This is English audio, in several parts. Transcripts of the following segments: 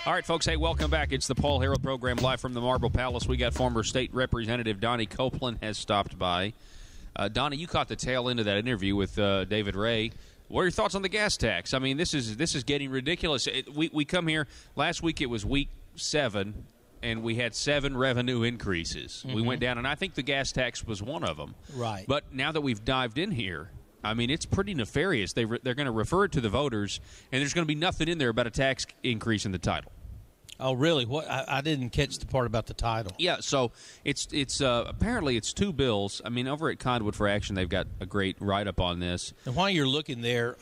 All right, folks, hey, welcome back. It's the Paul Harold program live from the Marble Palace. We got former state representative Donnie Copeland has stopped by. Donnie, you caught the tail end of that interview with David Ray. What are your thoughts on the gas tax? I mean, this is getting ridiculous. We come here, last week it was week 7, and we had 7 revenue increases. We went down, and I think the gas tax was one of them. Right. But now that we've dived in here, I mean, it's pretty nefarious. They're going to refer it to the voters, and there's going to be nothing in there about a tax increase in the title. Oh, really? What? I didn't catch the part about the title. Yeah, so it's apparently it's 2 bills. I mean, over at Conduit for Action, they've got a great write-up on this. And while you're looking there,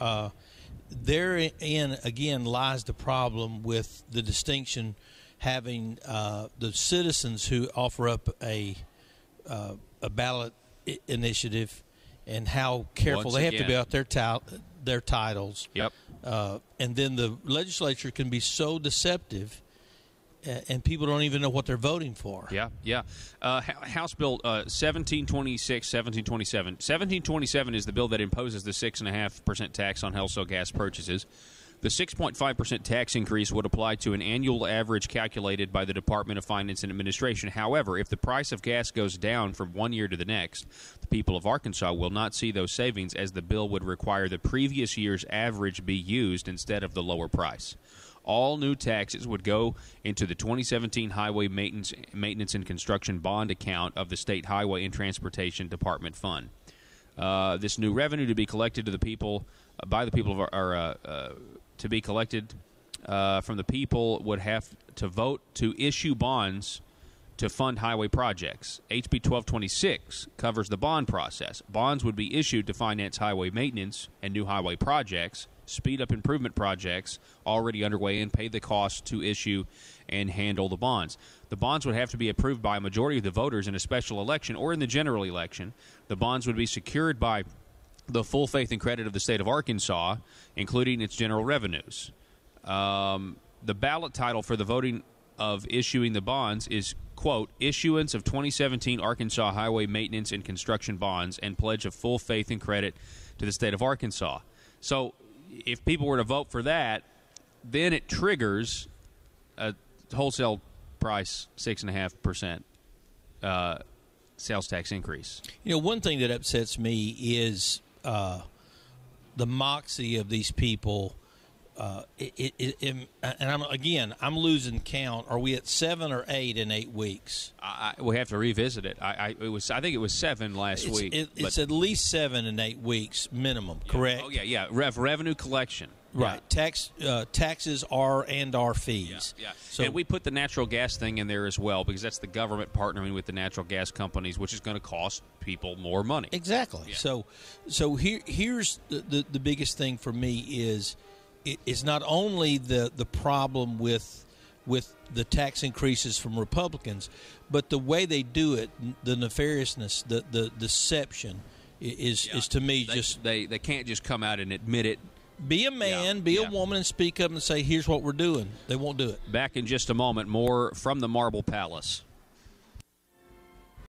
therein again lies the problem with the distinction having the citizens who offer up a ballot initiative and how careful they have to be about their titles. Yep. And then the legislature can be so deceptive, and people don't even know what they're voting for. Yeah. House Bill 1726, 1727. 1727 is the bill that imposes the 6.5% tax on wholesale gas purchases. The 6.5% tax increase would apply to an annual average calculated by the Department of Finance and Administration. However, if the price of gas goes down from one year to the next, the people of Arkansas will not see those savings, as the bill would require the previous year's average be used instead of the lower price. All new taxes would go into the 2017 Highway Maintenance and Construction Bond account of the State Highway and Transportation Department Fund. This new revenue to be collected to the people by the people to be collected from the people would have to vote to issue bonds to fund highway projects. HB 1226 covers the bond process. Bonds would be issued to finance highway maintenance and new highway projects, speed up improvement projects already underway, and pay the cost to issue and handle the bonds. The bonds would have to be approved by a majority of the voters in a special election or in the general election. The bonds would be secured by the full faith and credit of the state of Arkansas, including its general revenues. The ballot title for the voting of issuing the bonds is, quote, Issuance of 2017 Arkansas Highway Maintenance and Construction Bonds and Pledge of Full Faith and Credit to the state of Arkansas. So if people were to vote for that, then it triggers a wholesale price 6.5% sales tax increase. You know, one thing that upsets me is the moxie of these people. And I'm losing count. Are we at 7 or 8 in 8 weeks? We have to revisit it. I think it was 7 last week. It's at least 7 in 8 weeks minimum. Yeah. Correct? Oh yeah. Revenue collection. Right. Yeah. Taxes are fees. Yeah. So, and we put the natural gas thing in there as well, because that's the government partnering with the natural gas companies, which is going to cost people more money. Exactly. Yeah. So here's the biggest thing for me is not only the problem with the tax increases from Republicans, but the way they do it, the nefariousness, the deception is to me they can't just come out and admit it. Be a man, be a woman, and speak up and say, here's what we're doing. They won't do it. Back in just a moment, more from the Marble Palace.